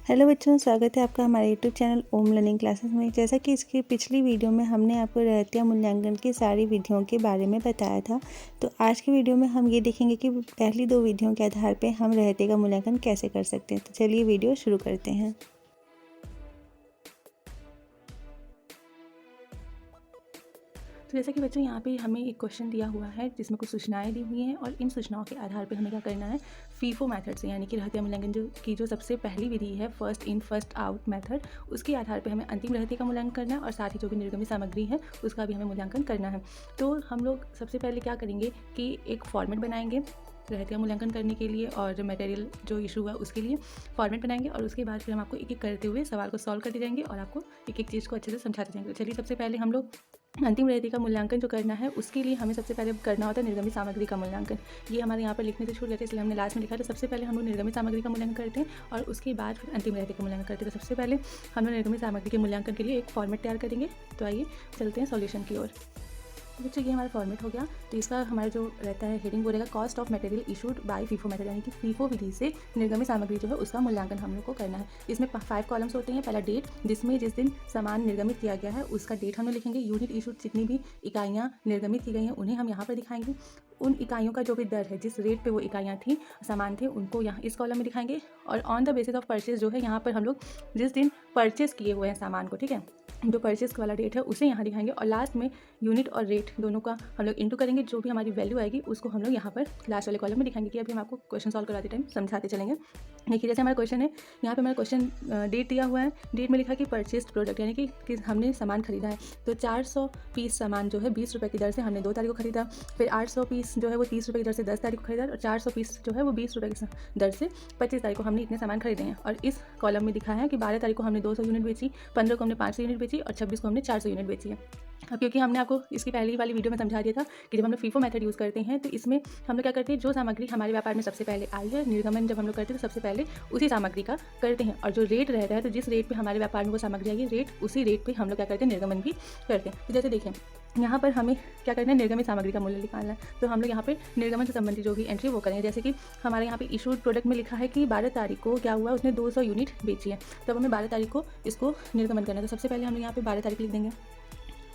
Hello बच्चों, स्वागत है आपका हमारे यूट्यूब चैनल ओम लर्निंग क्लासेस में। जैसा कि इसकी पिछली वीडियो में हमने आपको रहतिया मूल्यांकन की सारी विधियों के बारे में बताया था, तो आज की वीडियो में हम ये देखेंगे कि पहली दो विधियों के आधार पर हम रहते का मूल्यांकन कैसे कर सकते हैं। तो चलिए वीडियो शुरू करते हैं। तो जैसा कि बच्चों यहाँ पे हमें एक क्वेश्चन दिया हुआ है जिसमें कुछ सूचनाएं दी हुई हैं और इन सूचनाओं के आधार पे हमें क्या करना है, फीफो मेथड से यानी कि रहतिया मूल्यांकन जो सबसे पहली विधि है first in first out method, उसके आधार पे हमें अंतिम रहतिया का मूल्यांकन करना है और साथ ही जो भी निर्गमित सामग्री है उसका भी हमें मूल्यांकन करना है। तो हम लोग सबसे पहले क्या करेंगे कि एक फॉर्मेट बनाएंगे रहतिया मूल्यांकन करने के लिए और जो मटेरियल जो इशू है उसके लिए फॉर्मेट बनाएंगे और उसके बाद फिर हम आपको एक एक करते हुए सवाल को सॉल्व करते जाएंगे और आपको एक एक चीज़ को अच्छे से समझाते जाएंगे। तो चलिए सबसे पहले हम लोग अंतिम रहतिया का मूल्यांकन जो करना है उसके लिए हमें सबसे पहले करना होता है निर्गमित सामग्री का मूल्यांकन। ये हमारे यहाँ पर लिखने से छूट गया था इसलिए हमने लास्ट में लिखा था। सबसे पहले हम लोग निर्गमित सामग्री का मूल्यांकन करते हैं और उसके बाद फिर अंतिम रहतिया का मूल्यांकन करते हैं। तो सबसे पहले हम लोग निर्गमित सामग्री के मूल्यांकन के लिए एक फॉर्मेट तैयार करेंगे। तो आइए चलते हैं सॉल्यूशन की ओर। बच्चों ये हमारा फॉर्मेट हो गया। तो इसका हमारा जो रहता है हेडिंग वो रहेगा cost of material issued by FIFO method, यानी कि फीफो विधि से निर्गमित सामग्री जो है उसका मूल्यांकन हम लोग को करना है। इसमें 5 कॉलम्स होते हैं। पहला डेट, जिसमें जिस दिन सामान निर्गमित किया गया है उसका डेट हम लोग लिखेंगे। यूनिट इशूड, जितनी भी इकाइयाँ निर्गमित की गई हैं उन्हें हम यहाँ पर दिखाएंगे। उन इकाइयों का जो भी दर है, जिस रेट पे वो इकाइयाँ थी, सामान थे, उनको यहाँ इस कॉलम में दिखाएंगे। और on the basis of purchase जो है यहाँ पर हम लोग जिस दिन परचेस किए हुए हैं सामान को, ठीक है, जो परचेस वाला डेट है उसे यहाँ दिखाएंगे। और लास्ट में यूनिट और रेट दोनों का हम लोग इंटू करेंगे। जो भी हमारी वैल्यू आएगी उसको हम लोग यहाँ पर लास्ट वाले कॉलम में दिखाएंगे। कि अभी हम आपको क्वेश्चन सॉल्व कराते टाइम समझाते चलेंगे। देखिए जैसे हमारा क्वेश्चन है, यहाँ पे हमारा क्वेश्चन डेट दिया हुआ है। डेट में लिखा है कि परचेस्ड प्रोडक्ट, यानी कि हमने सामान खरीदा है। तो 400 पीस सामान जो है 20 रुपये की दर से हमने 2 तारीख को खरीदा। फिर 800 पीस जो है वो 30 रुपये की दर से 10 तारीख को खरीदा और 400 पीस जो है वो 20 रुपये की दर से 25 तारीख को हमने इतने सामान खरीदे हैं। और इस कॉलम में दिखाया है कि 12 तारीख को हमने 200 यूनिट बेची, 15 को हमने 500 यूनिट बेची और 26 को हमने 400 यूनिट बेची है। अब क्योंकि हमने आपको इसकी पहली वाली वीडियो में समझा दिया था कि जब हम लोग फीफो मेथड यूज़ करते हैं तो इसमें हम लोग क्या करते हैं, जो सामग्री हमारे व्यापार में सबसे पहले आई है, निर्गमन जब हम लोग करते हैं तो सबसे पहले उसी सामग्री का करते हैं। और जो रेट रहता है, तो जिस रेट पे हमारे व्यापार में वो सामग्री आई है, रेट उसी रेट पे हम लोग क्या करते हैं, निर्गमन भी करते हैं। तो जैसे देखें यहाँ पर हमें क्या करना है, निर्गमित सामग्री का मूल्य निकालना है। तो हम लोग यहाँ पे निर्गमन से संबंधित जो भी एंट्री वो करेंगे। जैसे कि हमारे यहाँ पे इशूड प्रोडक्ट में लिखा है कि 12 तारीख को क्या हुआ, उसने 200 यूनिट बेची है। तब हमें 12 तारीख को इसको निर्गमन करना है। तो सबसे पहले हम लोग यहाँ पे 12 तारीख लिख देंगे।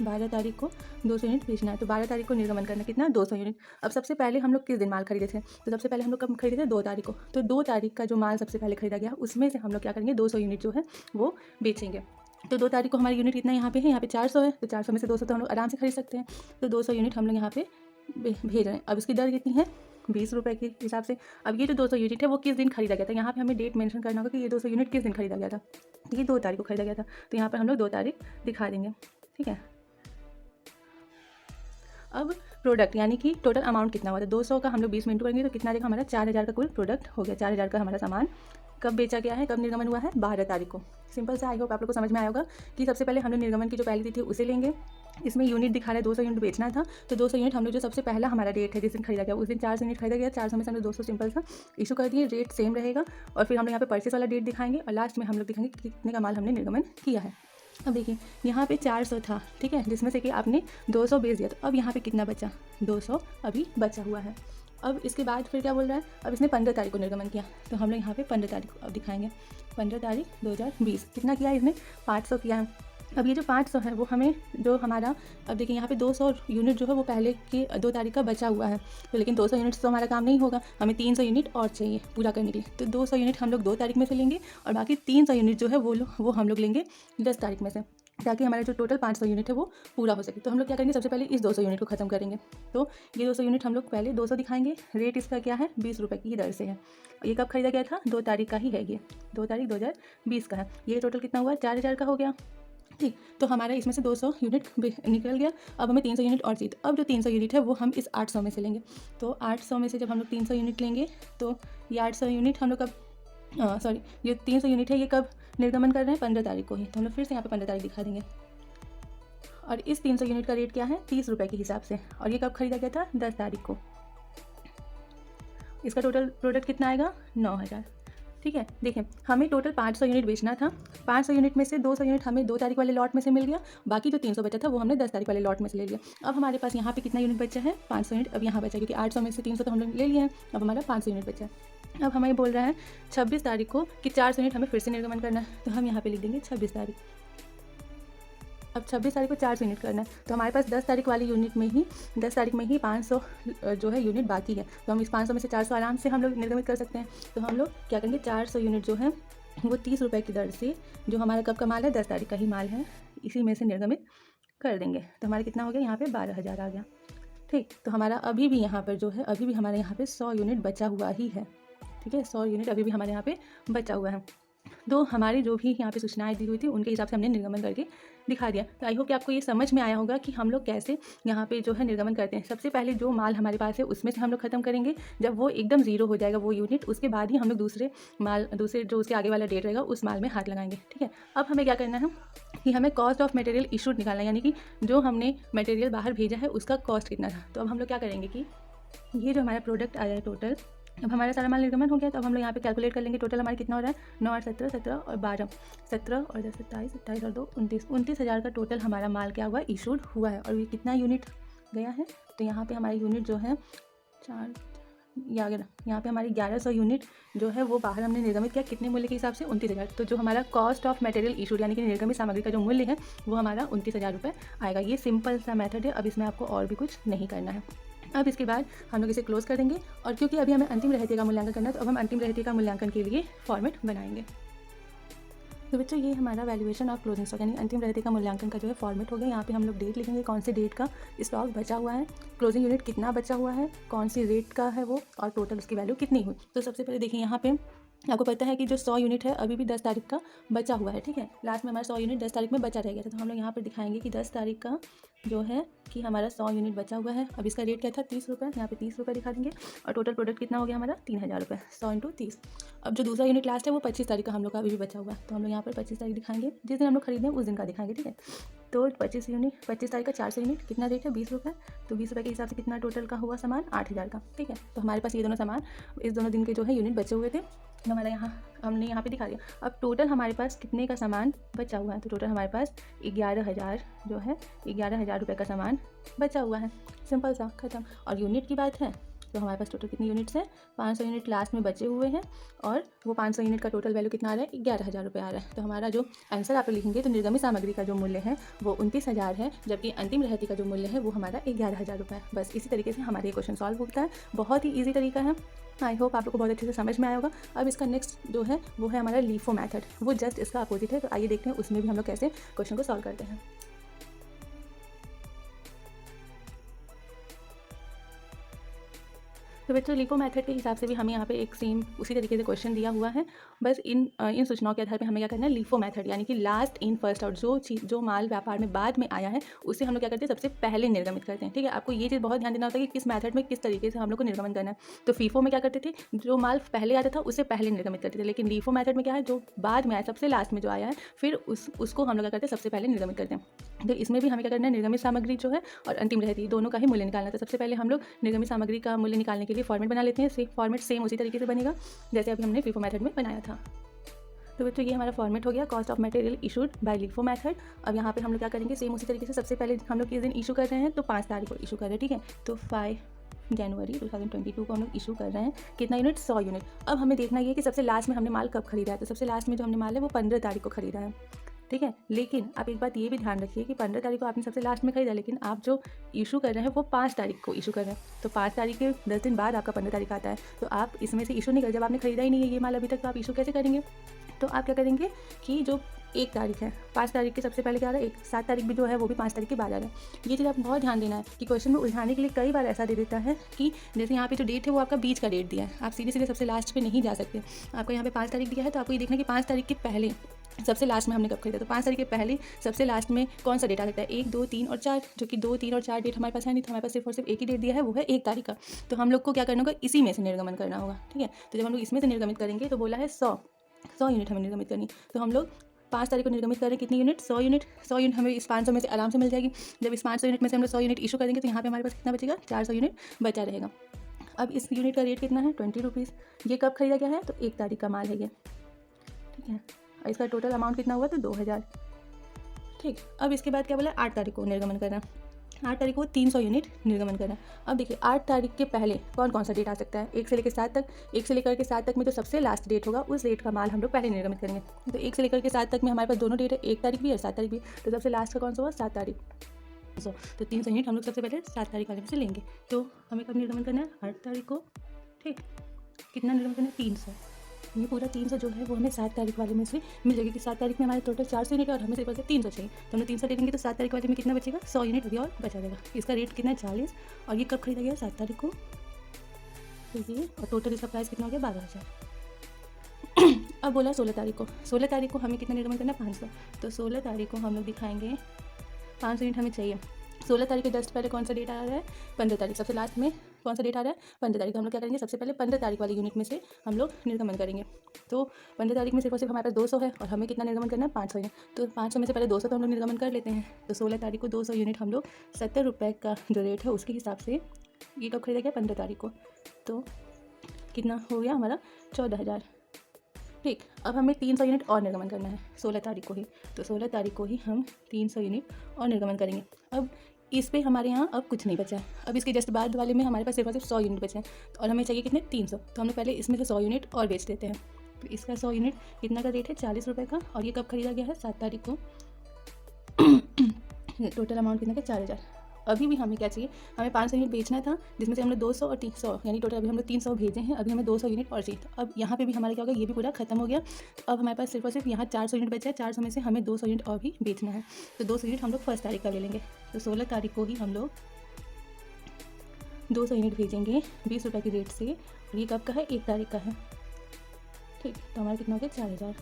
12 तारीख को 200 यूनिट बेचना है। तो 12 तारीख को निर्गमन करना कितना, 200 यूनिट। अब सबसे पहले हम लोग किस दिन माल खरीदे थे, तो सबसे पहले हम लोग कब खरीदे थे, 2 तारीख को। तो 2 तारीख का जो माल सबसे पहले खरीदा गया उसमें से हम लोग क्या करेंगे, 200 यूनिट जो है वो बेचेंगे। तो 2 तारीख को हमारी यूनिट कितना यहाँ पे है, यहाँ पे 400 है। तो 400 में से 200 तो हम लोग आराम से खरीद सकते हैं। तो 200 यूनिट हम लोग यहाँ पे भेज रहे हैं। अब इसकी दर कितनी है, 20 रुपये के हिसाब से। अब ये जो 200 यूनिट है वो किस दिन खरीदा गया था, यहाँ पे हमें डेट मेंशन करना होगा कि ये 200 यूनिट किस दिन खरीदा गया था। तो ये 2 तारीख को खरीदा गया था। तो यहाँ पर हम लोग 2 तारीख दिखा देंगे, ठीक है। अब प्रोडक्ट यानी कि टोटल अमाउंट कितना हुआ था, 200 का हम लोग 20 में इंटू करेंगे तो कितना देगा, हमारा 4000 का कुल प्रोडक्ट हो गया। 4000 का हमारा सामान कब बेचा गया है, कब निर्गमन हुआ है, 12 तारीख को। सिंपल से आई होप आप लोग को समझ में आया होगा कि सबसे पहले हम लोग निर्गमन की जो पहली तिथि उसे लेंगे। इसमें यूनिट दिखा रहा है 200 यूनिट बेचना था। तो 200 यूनिट हम लोग जो सबसे पहला हमारा डेट है जिस दिन खरीदा गया उस दिन 400 यूनिट खरीदा गया। 400 में से हम लोग 200 सिंपल सा इशू कर दिए, रेट सेम रहेगा। और फिर हम लोग यहाँ पे परचेस वाला डेट दिखाएंगे और लास्ट में हम लोग दिखाएंगे कि कितने का माल हमने निर्गमन किया है। अब देखिए यहाँ पे 400 था, ठीक है, जिसमें से कि आपने 200 बेच दिया। तो अब यहाँ पे कितना बचा, 200 अभी बचा हुआ है। अब इसके बाद फिर क्या बोल रहा है, अब इसने 15 तारीख को निर्गमन किया। तो हम लोग यहाँ पे 15 तारीख को अब दिखाएंगे। 15 तारीख 2020 कितना किया इसने, 500 किया है। अब ये जो 500 है वो हमें जो हमारा, अब देखिए यहाँ पे 200 यूनिट जो है वो पहले के 2 तारीख का बचा हुआ है। तो लेकिन 200 यूनिट तो हमारा काम नहीं होगा, हमें 300 यूनिट और चाहिए पूरा करने के लिए। तो 200 यूनिट हम लोग 2 तारीख में से लेंगे और बाकी 300 यूनिट जो है वो हम लोग लेंगे 10 तारीख में से, ताकि हमारा जो टोटल 500 यूनिट है वो पूरा हो सके। तो हम लोग क्या करेंगे, सबसे पहले इस 200 यूनिट को खत्म करेंगे। तो ये 200 यूनिट हम लोग पहले 200 दिखाएंगे। रेट इसका क्या है, 20 रुपये की दर से है। ये कब खरीदा गया था, 2 तारीख का ही है, ये 2 तारीख 2020 का है। ये टोटल कितना हुआ, 4000 का हो गया, ठीक। तो हमारा इसमें से 200 यूनिट निकल गया। अब हमें 300 यूनिट और चाहिए। तो अब जो 300 यूनिट है वो हम इस 800 में से लेंगे। तो 800 में से जब हम लोग 300 यूनिट लेंगे तो ये 800 यूनिट हम लोग कब, ये 300 यूनिट है ये कब निर्गमन कर रहे हैं, 15 तारीख को ही। तो हम लोग फिर से यहाँ पे 15 तारीख दिखा देंगे। और इस 300 यूनिट का रेट क्या है, 30 रुपये के हिसाब से। और ये कब खरीदा गया था, 10 तारीख को। इसका टोटल प्रोडक्ट कितना आएगा, 9000, ठीक है। देखिए हमें टोटल 500 यूनिट बेचना था। 500 यूनिट में से 200 यूनिट हमें 2 तारीख वाले लॉट में से मिल गया। बाकी जो 300 बचा था वो हमने 10 तारीख वाले लॉट में से ले लिया। अब हमारे पास यहाँ पे कितना यूनिट बचा है, 500 यूनिट। अब यहाँ बचा क्योंकि 800 में से 300 तो हम लोग ले लिए हैं। अब हमारा 500 यूनिट बचा है। अब हमें बोल रहा है 26 तारीख को कि 400 यूनिट हमें फिर से निर्गमन करना है, तो हम यहाँ पे लिख देंगे 26 तारीख। अब 26 तारीख को 400 यूनिट करना है, तो हमारे पास 10 तारीख वाली यूनिट में ही 10 तारीख में ही 500 जो है यूनिट बाकी है, तो हम इस 500 में से 400 आराम से हम लोग निर्गमित कर सकते हैं। तो हम लोग क्या करेंगे, 400 यूनिट जो है वो 30 रुपये की दर से, जो हमारा कब का माल है 10 तारीख का ही माल है, इसी में से निर्गमित कर देंगे। तो हमारा कितना हो गया, यहाँ पे 12,000 आ गया। ठीक, तो हमारा अभी भी यहाँ पर जो है, अभी भी हमारे यहाँ पे 100 यूनिट बचा हुआ ही है। ठीक है, 100 यूनिट अभी भी हमारे यहाँ पे बचा हुआ है। तो हमारी जो भी यहाँ पे सूचनाएं दी हुई थी उनके हिसाब से हमने निर्गमन करके दिखा दिया। तो आई होप कि आपको ये समझ में आया होगा कि हम लोग कैसे यहाँ पे जो है निर्गमन करते हैं। सबसे पहले जो माल हमारे पास है उसमें से हम लोग ख़त्म करेंगे, जब वो एकदम ज़ीरो हो जाएगा वो यूनिट, उसके बाद ही हम लोग दूसरे जो उसके आगे वाला डेट रहेगा उस माल में हाथ लगाएंगे। ठीक है, अब हमें क्या करना है कि हमें कॉस्ट ऑफ मटेरियल इशूड निकालना है, यानी कि जो हमने मटेरियल बाहर भेजा है उसका कॉस्ट कितना था। तो अब हम लोग क्या करेंगे कि ये जो हमारा प्रोडक्ट आया है टोटल, अब हमारा सारा माल निर्गमन हो गया, तो अब हम लोग यहाँ पे कैलकुलेट कर लेंगे टोटल हमारा कितना हो रहा है, 9 और 17, 17 और 12, 17 और 10 27, 27 और 2 29, 29,000 का टोटल हमारा माल क्या हुआ, इशूड हुआ है। और ये कितना यूनिट गया है, तो यहाँ पे हमारी यूनिट जो है 4 यहाँ पे हमारी 1100 यूनिट जो है वो बाहर हमने निर्गमित किया, कितने मूल्य के हिसाब से, 29,000। तो जो हमारा कॉस्ट ऑफ मटेरियल इशूड यानी कि निर्गमित सामग्री का जो मूल्य है वो हमारा 29,000 रुपये आएगा। ये सिंपल सा मेथड है, अब इसमें आपको और भी कुछ नहीं करना है। अब इसके बाद हम लोग इसे क्लोज कर देंगे, और क्योंकि अभी हमें अंतिम रहतिया का मूल्यांकन करना है, तो अब हम अंतिम रहतिया का मूल्यांकन के लिए फॉर्मेट बनाएंगे। तो बच्चों ये हमारा वैल्यूएशन ऑफ क्लोजिंग स्टॉक यानी अंतिम रहतिया का मूल्यांकन का जो है फॉर्मेट हो गया। यहाँ पे हम लोग डेट लिखेंगे, कौन से डेट का स्टॉक बचा हुआ है, क्लोजिंग यूनिट कितना बचा हुआ है, कौन सी रेट का है वो, और टोटल उसकी वैल्यू कितनी हुई। तो सबसे पहले देखिए यहाँ पे आपको पता है कि जो 100 यूनिट है अभी भी 10 तारीख का बचा हुआ है। ठीक है, लास्ट में हमारा 100 यूनिट 10 तारीख में बचा रह गया था, तो हम लोग यहाँ पर दिखाएंगे कि 10 तारीख का जो है कि हमारा 100 यूनिट बचा हुआ है। अब इसका रेट क्या था, 30 रुपये, यहाँ पे 30 रुपये दिखा देंगे, और टोटल प्रोडक्ट कितना हो गया हमारा 3,000 रुपये, 100 × 30। अब जो दूसरा यूनिट लास्ट है वो 25 तारीख का हम लोग का अभी भी बचा हुआ है, तो हम लोग यहाँ पर 25 तारीख दिखाएंगे, जिस दिन हम लोग खरीदें उस दिन का दिखाएंगे। ठीक है, तो 25 तारीख का 400 यूनिट कितना रेट है, 20 रुपये, तो 20 रुपये के हिसाब से कितना टोटल का हुआ सामान, 8,000 का। ठीक है, तो हमारे पास ये दोनों सामान इस दोनों दिन के जो है यूनिट बचे हुए थे, तो हमारा हमने यहाँ पे दिखा दिया। अब टोटल हमारे पास कितने का सामान बचा हुआ है, तो टोटल हमारे पास 11,000 जो है 11,000 रुपये का सामान बचा हुआ है, सिंपल सा, ख़त्म। और यूनिट की बात है तो हमारे पास टोटल कितनी यूनिट्स हैं, 500 यूनिट लास्ट में बचे हुए हैं, और वो 500 यूनिट का टोटल वैल्यू कितना आ रहा है, 11,000 रुपये आ रहा है। तो हमारा जो आंसर आप लिखेंगे तो निर्गमित सामग्री का जो मूल्य है वो 29,000 है, जबकि अंतिम रहती का जो मूल्य है वो हमारा 11,000 रुपये है। बस इसी तरीके से हमारा ये क्वेश्चन सॉल्व होता है, बहुत ही ईजी तरीका है। आई होप आप लोग को बहुत अच्छे से समझ में आया होगा। अब इसका नेक्स्ट जो है वो है हमारा लीफो मेथड, वो जस्ट इसका अपोजिट है, तो आइए देखते हैं उसमें भी हम लोग कैसे क्वेश्चन को सॉल्व करते हैं। तो बच्चों लीफो मेथड के हिसाब से भी हमें यहाँ पे एक सेम उसी तरीके से क्वेश्चन दिया हुआ है, बस इन सूचनाओं के आधार पे हमें क्या करना है, लीफो मेथड यानी कि लास्ट इन फर्स्ट आउट, जो माल व्यापार में बाद में आया है उसे हम लोग क्या करते हैं, सबसे पहले निर्गमित करते हैं। ठीक है, आपको ये चीज़ बहुत ध्यान देना होता है कि किस मेथड में किस तरीके से हम लोग को निर्गमन करना है। तो फीफो में क्या करते थे, जो माल पहले आता था उसे पहले निर्गमित करते थे, लेकिन लीफो मेथड में क्या है, जो बाद में आया सबसे लास्ट में जो आया है फिर उसको हम लोग क्या करते हैं, सबसे पहले निर्गमित करते हैं। तो इसमें भी हमें क्या करना है, निर्गमित सामग्री जो है और अंतिम रहती दोनों का ही मूल्य निकालना है। तो सबसे पहले हम लोग निर्गमित सामग्री का मूल्य निकालने के लिए फॉर्मेट बना लेते हैं। फॉर्मेट सेम उसी तरीके से बनेगा जैसे अभी हमने फीफो मेथड में बनाया था। तो बच्चों ये हमारा फॉर्मेट हो गया, cost of material issued by LIFO method. अब यहाँ पे हम लोग क्या करेंगे, सेम उसी तरीके से सबसे पहले हम लोग किस दिन इशू कर रहे हैं, तो 5 तारीख को इशू कर रहे हैं। ठीक है, तो 5 जनवरी 2022 को हम लोग इशू कर रहे हैं, कितना यूनिट, 100 यूनिट। अब हमें देखना ये है कि सबसे लास्ट में हमने माल कब खरीदा है, तो सबसे लास्ट में जो हमने माल है वो 15 तारीख को खरीदा है। ठीक है, लेकिन आप एक बात ये भी ध्यान रखिए कि 15 तारीख को आपने सबसे लास्ट में खरीदा, लेकिन आप जो इशू कर रहे हैं वो 5 तारीख को इशू कर रहे हैं, तो 5 तारीख के 10 दिन बाद आपका 15 तारीख आता है, तो आप इसमें से इशू नहीं कर, जब आपने खरीदा ही नहीं है ये माल अभी तक, तो आप इशू कैसे करेंगे। तो आप क्या करेंगे कि जो 1 तारीख है, 5 तारीख के सबसे पहले क्या आ रहा है, 7 तारीख भी जो है वो भी 5 तारीख के बाद आ रहा है। ये चीज़ आपको बहुत ध्यान देना है कि क्वेश्चन में उलझाने के लिए कई बार ऐसा दे देता है कि जैसे यहाँ पे जो डेट है वो आपका बीच का डेट दिया है, आप सीधे सीधे सबसे लास्ट पे नहीं जा सकते। आपको यहाँ पे 5 तारीख दिया है, तो आपको ये देखना कि 5 तारीख के पहले सबसे लास्ट में हमने कब खरीदा, तो 5 तारीख के पहले सबसे लास्ट में कौन सा डेट आ सकता है, 1, 2, 3 और 4, जो कि 2, 3 और 4 डेट हमारे पास है नहीं, तो हमारे पास सिर्फ और सिर्फ एक ही डेट दिया है, वो है 1 तारीख का। तो हम लोग को क्या करना होगा, इसी में से निर्गमन करना होगा। ठीक है, तो जब हम लोग इसमें से निर्गमित करेंगे तो बोला है 100 यूनिट हमें निर्गमित करनी, तो हम लोग 5 तारीख को निर्गमित करें कितनी यूनिट, 100 यूनिट हमें इस 500 में से आराम से मिल जाएगी। जब इस 500 यूनिट में से हम लोग 100 यूनिट इशू करेंगे तो यहाँ पे हमारे पास कितना बचेगा, 400 यूनिट बचा रहेगा। अब इस यूनिट का रेट कितना है, 20 रुपीज़। ये कब खरीदा गया है, तो 1 तारीख का माल है ये। ठीक है, और इसका टोटल अमाउंट कितना हुआ, तो 2,000। ठीक, अब इसके बाद क्या बोला, 8 तारीख को निर्गमन करना। 8 तारीख को 300 यूनिट निर्गमन करना है। अब देखिए 8 तारीख के पहले कौन कौन सा डेट आ सकता है, 1 से लेकर 7 तक। 1 से लेकर के 7 तक में जो सबसे लास्ट डेट होगा उस डेट का माल हम लोग पहले निर्गमित करेंगे। तो 1 से लेकर के 7 तक में हमारे पास दोनों डेट है, 1 तारीख भी और 7 तारीख भी। तो सबसे लास्ट का कौन सा हुआ, 7 तारीख। तो 300 यूनिट हम लोग सबसे पहले 7 तारीख वाले में से लेंगे। तो हमें कब निर्गमन करना है, 8 तारीख को। ठीक, कितना निर्गमन करना है, 300। ये पूरा 300 जो है वो हमें 7 तारीख वाले में से मिल जाएगी कि 7 तारीख में हमारे टोटल 400 यूनिट है और हमें सिर्फ 300 चाहिए। तो हम 300 ले लेंगे तो 7 तारीख वाले में कितना बचेगा, 100 यूनिट अभी और बचा देगा। इसका रेट कितना है, 40। और ये कब खरीदा गया, 7 तारीख को। तो ये और टोटल इसका प्राइस कितना हो गया, 12,000। अब बोला 16 तारीख को। 16 तारीख को हमें कितना निर्गमन करना है, 500। तो 16 तारीख को हम लोग दिखाएंगे 500 यूनिट हमें चाहिए। 16 तारीख के जस्ट पहले कौन सा डेट आ रहा है, 15 तारीख। सबसे लास्ट में कौन सा डेट आ रहा है, 15 तारीख। तो हम लोग क्या करेंगे, सबसे पहले 15 तारीख वाली यूनिट में से हम लोग निर्गमन करेंगे। तो 15 तारीख में सिर्फ और सिर्फ हमारे पास 200 है और हमें कितना निर्गमन करना है, 500 यूनिट। तो 500 में से पहले 200 तो हम लोग निर्गमन कर लेते हैं। तो 16 तारीख को 200 यूनिट हम लोग 70 रुपये का जो रेट है उसके हिसाब से, ये कब खरीदा गया, 15 तारीख को। तो कितना हो गया हमारा, 14,000। ठीक, अब हमें 300 यूनिट और निर्गमन करना है 16 तारीख को ही। तो 16 तारीख को ही हम 300 यूनिट और निर्गमन करेंगे। अब इस पे हमारे यहाँ अब कुछ नहीं बचा है। अब इसके जस्ट बाद वाले में हमारे पास सिर्फ और सिर्फ 100 यूनिट बचे हैं और हमें चाहिए कितने, 300। तो हम लोग पहले इसमें से 100 यूनिट और बेच देते हैं। तो इसका 100 यूनिट कितना का रेट है, 40 रुपये का। और ये कब खरीदा गया है, 7 तारीख को। टोटल अमाउंट कितना का, 4,000। अभी भी हमें क्या चाहिए, हमें 500 यूनिट बेचना था जिसमें से हम लोग 200 और 300 यानी टोटल अभी हम लोग 300 भेजे हैं। अभी हमें 200 यूनिट और चाहिए। तो अब यहाँ पे भी हमारा क्या होगा, ये भी पूरा खत्म हो गया। तो अब हमारे पास सिर्फ और सिर्फ यहाँ 400 यूनिट बचा है। 400 में से हमें 200 यूनिट और भी बेचना है। तो 200 यूनिट हम लोग 1 तारीख का ले लेंगे। तो 16 तारीख को ही हम लोग 200 यूनिट भेजेंगे 20 रुपये की रेट से। और ये कब का है, 1 तारीख का है। ठीक, तो हमारा कितना हो गया, 4,000।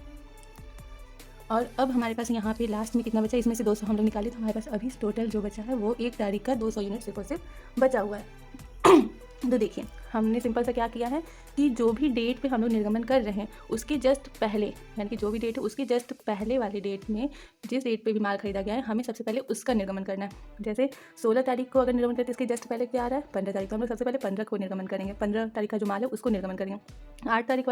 और अब हमारे पास यहाँ पे लास्ट में कितना बचा, इसमें से 200 हम लोग निकाले। तो हमारे पास अभी टोटल जो बचा है वो 1 तारीख का 200 यूनिट सिर्फ और सिर्फ बचा हुआ है। तो देखिए हमने सिंपल सा क्या किया है कि जो भी डेट पे हम लोग निर्गमन कर रहे हैं उसके जस्ट पहले, यानी कि जो भी डेट है उसके जस्ट पहले वाले डेट में जिस डेट पे भी माल खरीदा गया है हमें सबसे पहले उसका निर्गमन करना है। जैसे 16 तारीख को अगर निर्गमन करते हैं इसके जस्ट पहले क्या आ रहा है, 15 तारीख। तो हम लोग सबसे पहले 15 को निर्गमन करेंगे। 15 तारीख का जो माल है उसको निर्गमन करेंगे। 8 तारीख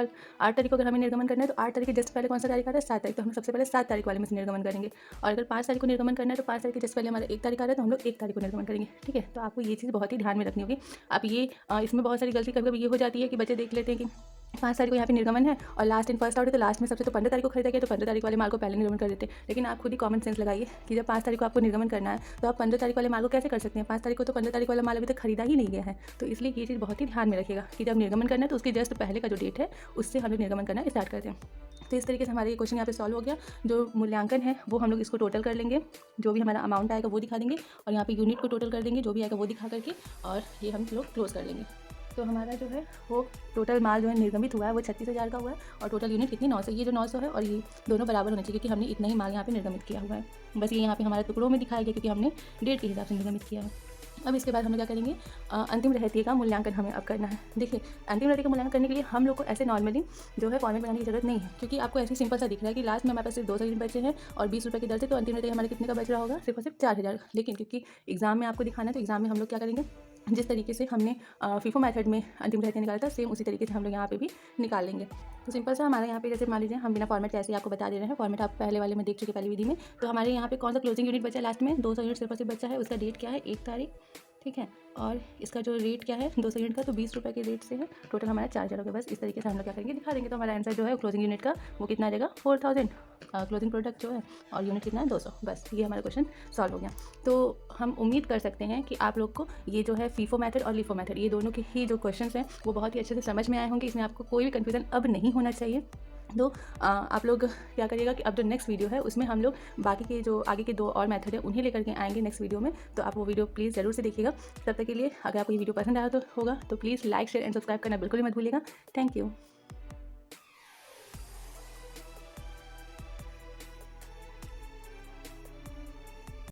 को अगर हमें निर्गमन करना है तो 8 तारीख के जस्ट पहले कौन सा तारीख आ रहा है, 7 तारीख। तो हम सबसे पहले 7 तारीख वाले में से निर्गमन करेंगे। और अगर 5 तारीख को निर्गमन करना है तो 5 तारीख के जस्ट पहले हमारा 1 तारीख आ रहा है तो हम लोग 1 तारीख को निर्गमन करेंगे। ठीक है, तो आपको ये चीज़ बहुत ही ध्यान में रखनी होगी। आप ये इसमें बहुत सारी गलती कभी कभी ये हो जाती है कि बच्चे देख लेते हैं कि 5 तारीख को यहाँ पे निर्गमन है और लास्ट इन फर्स्ट आउट है। तो लास्ट में सबसे तो 15 तारीख को खरीदा गया तो 15 तारीख वाले माल को पहले निर्गमन कर देते हैं। लेकिन आप खुद ही कॉमन सेंस लगाइए कि जब 5 तारीख को आपको निर्गमन करना है तो आप 15 तारीख वाले माल को कैसे कर सकते हैं। 5 तारीख को तो 15 तारीख वाला माल अभी तक खरीदा ही नहीं गया है। तो इसलिए ये चीज़ बहुत ही ध्यान में रखिएगा कि जब निर्गमन करना है तो उसके जस्ट पहले का जो डेट है उससे हम लोग निर्गमन करना स्टार्ट करते हैं। तो इस तरीके से हमारे ये क्वेश्चन यहाँ पे सॉल्व हो गया। जो मूल्यांकन है वो हम लोग इसको टोटल कर लेंगे, जो भी हमारा अमाउंट आएगा वो दिखा देंगे और यहाँ पे यूनिट को टोटल कर देंगे, जो भी आएगा वो दिखा करके, और ये हम लोग क्लोज कर लेंगे। तो हमारा जो है वो टोटल माल जो है निर्गमित हुआ है वो 36,000 का हुआ है और टोटल यूनिट कितनी, 900। ये जो 900 है और ये दोनों बराबर होने चाहिए क्योंकि हमने इतना ही माल यहाँ पे निर्गमित किया हुआ है। बस ये यहाँ पे हमारे टुकड़ों में दिखाया गया क्योंकि हमने डेट के हिसाब से निर्गमित किया है। अब इसके बाद हम लोग क्या करेंगे, अंतिम रहतिये का मूल्यांकन हमें अब करना है। देखिए अंतिम रहतिये का मूल्यांकन करने के लिए हम लोग को ऐसे नॉर्मली जो है फॉर्मेट बनाने की जरूरत नहीं है क्योंकि आपको ऐसे सिंपल सा दिख रहा है कि लास्ट में हमारे पास सिर्फ 200 यूनिट बचे हैं और 20 रुपये की दर से, तो अंतिम रहतिया हमारे कितने का बच रहा होगा, सिर्फ और सिर्फ 4,000। लेकिन क्योंकि एग्जाम में आपको दिखाना है तो एग्जाम में हम लोग क्या करेंगे, जिस तरीके से हमने फीफो मेथड में अंतिम रहतिया निकाला था सेम उसी तरीके से हम लोग यहाँ पे भी निकाल लेंगे। तो सिंपल सा हमारे यहाँ पे जैसे मान लीजिए हम बिना फॉर्मेट कैसे आपको बता दे रहे हैं, फॉर्मेट आप पहले वाले में देख चुके पहली विधि में। तो हमारे यहाँ पे कौन सा क्लोजिंग यूनिट बचा है लास्ट में, 200 यूनिट सिर्फ और सिर्फ बचा है। उसका डेट क्या है, 1 तारीख। ठीक है, और इसका जो रेट क्या है 200 यूनिट का, तो 20 रुपये के रेट से है। टोटल हमारा 4,000 होगा। बस इस तरीके से हम लोग क्या करेंगे, दिखा देंगे। तो हमारा आंसर जो है क्लोजिंग यूनिट का वो कितना आ जाएगा, 4000 क्लोजिंग प्रोडक्ट जो है, और यूनिट कितना है 200। बस ये हमारा क्वेश्चन सॉल्व हो गया। तो हम उम्मीद कर सकते हैं कि आप लोग को ये जो है फीफो मेथड और लीफो मेथड ये दोनों के ही जो क्वेश्चन हैं वो बहुत ही अच्छे से समझ में आए होंगे। इसमें आपको कोई भी कन्फ्यूजन अब नहीं होना चाहिए। तो आप लोग क्या करिएगा कि अब जो नेक्स्ट वीडियो है उसमें हम लोग बाकी के जो आगे के 2 और मेथड है उन्हें लेकर के आएंगे नेक्स्ट वीडियो में। तो आप वो वीडियो प्लीज़ ज़रूर से देखिएगा। तब तक के लिए अगर आपको ये वीडियो पसंद आया तो होगा तो please like share and subscribe करना बिल्कुल ही मत भूलिएगा। Thank you.